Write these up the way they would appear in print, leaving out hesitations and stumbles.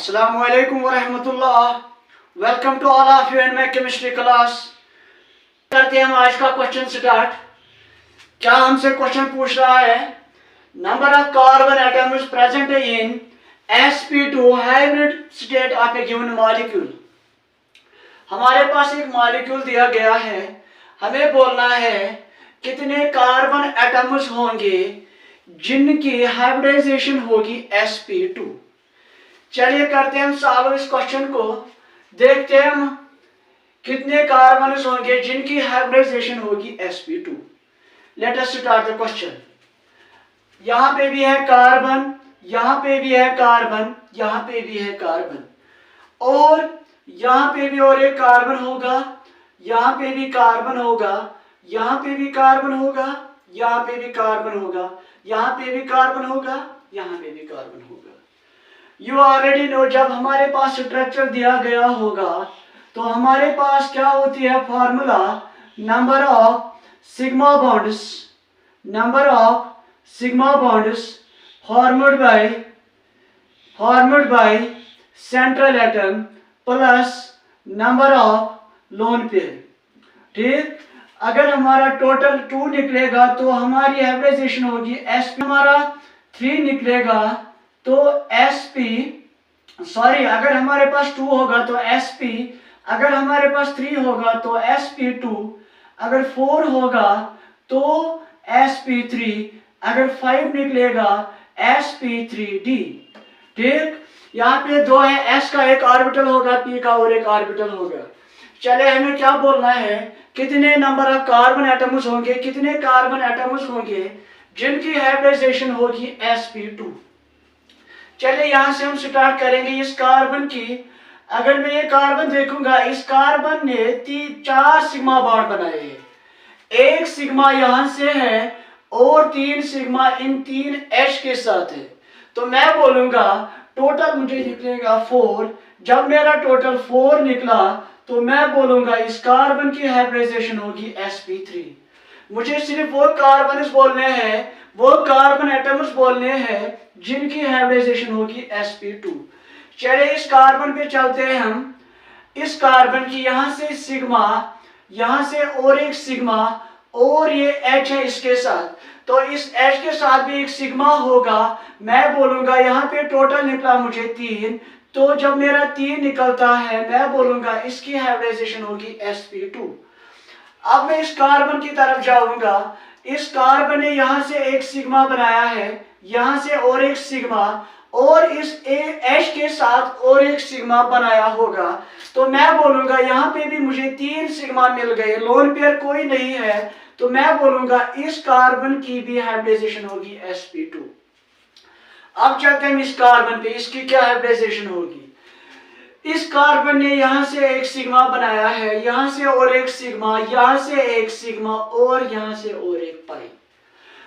अस्सलामुअलैकुम वरहमतुल्लाह। Welcome to all of you and my chemistry class. करते हैं हम आज का क्वेश्चन स्टार्ट। क्या हमसे क्वेश्चन पूछ रहा है, number of carbon atoms present in sp2 hybrid state of A given molecule. हमारे पास एक मॉलिक्यूल दिया गया है, हमें बोलना है कितने कार्बन एटम्स होंगे जिनकी हाइब्रिडाइजेशन होगी sp2। चलिए करते हैं हम सॉल्व इस क्वेश्चन को। देखते हैं हम कितने कार्बन होंगे जिनकी हाइब्रिडाइजेशन होगी sp2। Let us start the question. यहां पे भी है कार्बन, यहां पे भी है कार्बन, यहां पे भी है कार्बन, और यहां पे भी और एक कार्बन होगा, यहां पे भी कार्बन होगा, यहां पे भी कार्बन होगा, यहां पे भी कार्बन होगा, यहां पे भी कार्बन होगा, यहां पे भी कार्बन होगा। यू ऑलरेडी नो, जब हमारे पास स्ट्रक्चर दिया गया होगा तो हमारे पास क्या होती है formula, number of sigma bonds, number of sigma bonds formed by central atom plus number of lone pair. ठीक, अगर हमारा टोटल 2 निकलेगा तो हमारी हाइब्रिडाइजेशन होगी sp, हमारा 3 निकलेगा तो अगर हमारे पास 2 होगा तो sp, अगर हमारे पास 3 होगा तो sp2, अगर 4 होगा तो sp3, अगर 5 निकलेगा sp3d। ठीक, यहाँ पे 2 है, s का एक ऑर्बिटल होगा, p का और एक ऑर्बिटल होगा। चले हमें क्या बोलना है, कितने नंबर ऑफ कार्बन एटम्स होंगे, कितने कार्बन एटम्स होंगे जिनकी हाइब्रिडाइजेशन होगी sp2। चलिए यहां से हम स्टार्ट करेंगे इस कार्बन की। अगर मैं ये कार्बन देखूंगा, इस कार्बन ने 4 सिग्मा बॉन्ड बनाए हैं। एक सिग्मा यहां से है और 3 सिग्मा इन 3 H के साथ है, तो मैं बोलूंगा टोटल मुझे निकलेगा 4। जब मेरा टोटल 4 निकला तो मैं बोलूंगा इस कार्बन की हाइब्रिडाइजेशन होगी sp3। मुझे सिर्फ वो कार्बन बोलने हैं, वो कार्बन एटम्स बोलने हैं जिनकी हाइब्रिडाइजेशन होगी sp2। चलिए इस कार्बन पे चलते हैं हम। इस कार्बन की यहां से सिग्मा, यहां से और एक सिग्मा, और ये H है इसके साथ, तो इस H के साथ भी एक सिग्मा होगा। मैं बोलूंगा यहाँ पे टोटल निकला मुझे 3, तो जब मेरा 3 निकलता है मैं बोलूंगा इसकी हाइब्रिडाइजेशन होगी sp2। अब मैं इस कार्बन की तरफ जाऊंगा। इस कार्बन ने यहां से एक सिग्मा बनाया है, यहां से और एक सिग्मा, और इस H के साथ और एक सिग्मा बनाया होगा, तो मैं बोलूंगा यहाँ पे भी मुझे 3 सिग्मा मिल गए, लोन पेयर कोई नहीं है, तो मैं बोलूंगा इस कार्बन की भी हाइब्रिडाइजेशन होगी sp2। अब चलते हैं इस कार्बन पे, इसकी क्या हाइब्रिडाइजेशन होगी। इस कार्बन ने यहां से एक सिग्मा बनाया है, यहां से और एक सिग्मा, यहां से एक सिग्मा, और यहां से और एक पाई।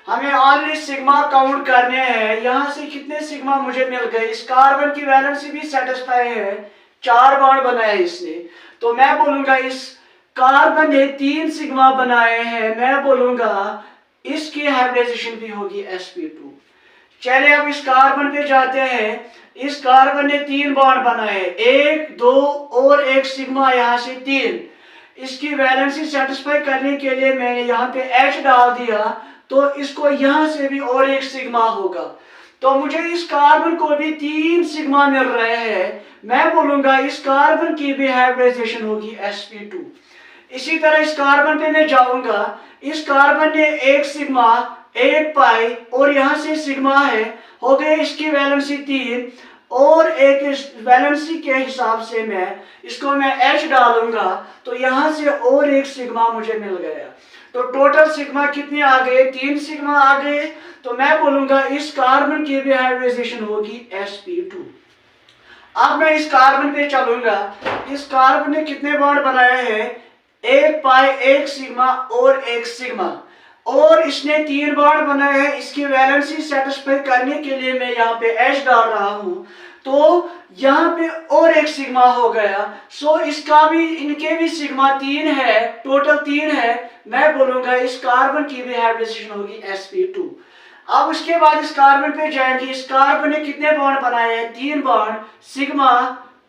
हमें ओनली सिग्मा काउंट करने हैं। यहां से कितने सिग्मा मुझे मिल गए, इस कार्बन की वैलेंसी भी सेटिस्फाई है, 4 बॉन्ड बनाए इसने, तो मैं बोलूंगा इस कार्बन ने 3 सिग्मा बनाए हैं, मैं बोलूंगा इसकी हाइब्रिडाइजेशन भी होगी sp2। चलिए अब इस कार्बन पे जाते हैं। इस कार्बन ने 3 बॉन्ड बनाए, 1, 2 और एक सिग्मा, यहां से 3। इसकी वैलेंसी सेटिस्फाई करने के लिए मैंने यहाँ पे H डाल दिया, तो इसको यहां से भी और एक सिग्मा होगा, तो मुझे इस कार्बन को भी 3 सिग्मा मिल रहे हैं। मैं बोलूंगा इस कार्बन की भी हाइब्रिडाइजेशन होगी sp2। इसी तरह इस कार्बन पे मैं जाऊंगा। इस कार्बन ने एक सिग्मा, एक पाई, और यहां से सिग्मा है, हो गए इसकी वैलेंसी 3, और एक इस वैलेंसी के हिसाब से मैं H डालूंगा, तो यहां से और एक सिग्मा मुझे मिल गया, तो टोटल सिग्मा कितने आ गए, 3 सिग्मा आ गए, तो मैं बोलूंगा इस कार्बन की भी हाइब्रिडाइजेशन होगी sp2। अब मैं इस कार्बन पे चलूंगा। इस कार्बन ने कितने बॉन्ड बनाए हैं, एक पाई, एक सिग्मा और एक सिग्मा, और इसने 3 बॉन्ड बनाए हैं। इसकी वैलेंसी सेटिस्फाई करने के लिए मैं यहाँ पे H डाल रहा हूं, तो यहाँ पे और एक सिग्मा हो गया, सो इसका भी, इनके भी सिग्मा 3 है, टोटल 3 है। मैं बोलूंगा इस कार्बन की भी हाइब्रिडाइजेशन होगी sp2। अब उसके बाद इस कार्बन पे जाएंगे, इस कार्बन ने कितने बॉन्ड बनाए हैं, 3 बॉन्ड, सिग्मा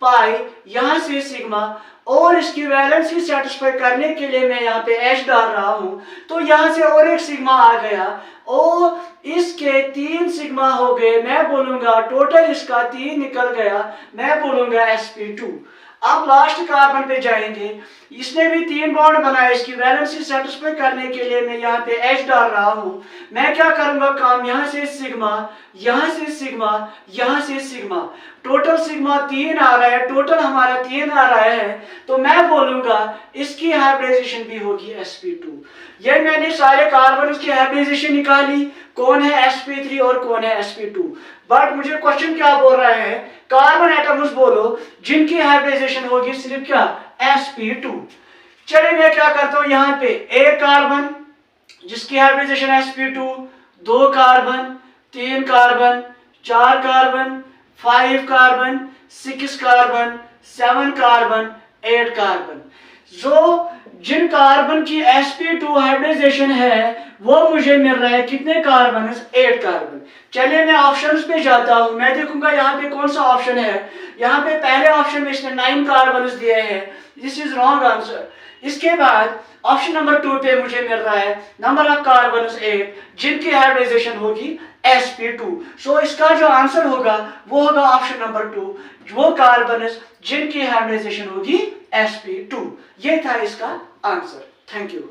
पाई, यहां से सिग्मा, और इसकी वैलेंसी सेटिस्फाई करने के लिए मैं यहाँ पे H डाल रहा हूं, तो यहां से और एक सिग्मा आ गया और इसके 3 सिग्मा हो गए। मैं बोलूंगा टोटल इसका 3 निकल गया, मैं बोलूंगा sp2। अब लास्ट कार्बन पे जाएंगे, इसने भी 3 बॉन्ड बनाए, इसकी वैलेंसी सेटिस्फाई करने के लिए मैं यहाँ पे H डाल रहा हूं। मैं क्या करूंगा काम, यहाँ से सिग्मा, यहाँ से सिग्मा, यहाँ से सिग्मा, टोटल सिग्मा 3 आ रहा है, टोटल हमारा 3 आ रहा है, तो मैं बोलूंगा इसकी हाइब्रिडाइजेशन भी होगी sp2। ये मैंने सारे कार्बन की हाइब्रिडाइजेशन निकाली, कौन है sp3 और कौन है sp2। बट मुझे क्वेश्चन क्या बोल रहा है, कार्बन एटम्स बोलो जिनकी हाइब्रिडाइजेशन होगी सिर्फ क्या, sp2। चलिए मैं क्या करता हूं, यहाँ पे एक कार्बन जिसकी hybridization sp2, 2 carbon, 3 carbon, 4 carbon, 5 carbon, 6 carbon, 7 carbon, 8 carbon. जो जिन कार्बन की sp2 हाइब्रिडाइजेशन है वो मुझे मिल रहा है कितने कार्बन, 8 कार्बन। चलिए मैं ऑप्शंस पे जाता हूं, मैं देखूंगा यहाँ पे कौन सा ऑप्शन है। यहाँ पे पहले ऑप्शन में इसने 9 कार्बन दिए हैं, दिस इज रॉन्ग आंसर। इसके बाद ऑप्शन नंबर 2 पे मुझे मिल रहा है नंबर ऑफ कार्बन 8 जिनकी हाइब्रिडाइजेशन होगी sp2। सो इसका जो आंसर होगा वो होगा ऑप्शन नंबर 2, वो कार्बन जिनकी हाइब्रिडाइजेशन होगी sp2। ये था इसका आंसर। Thank you.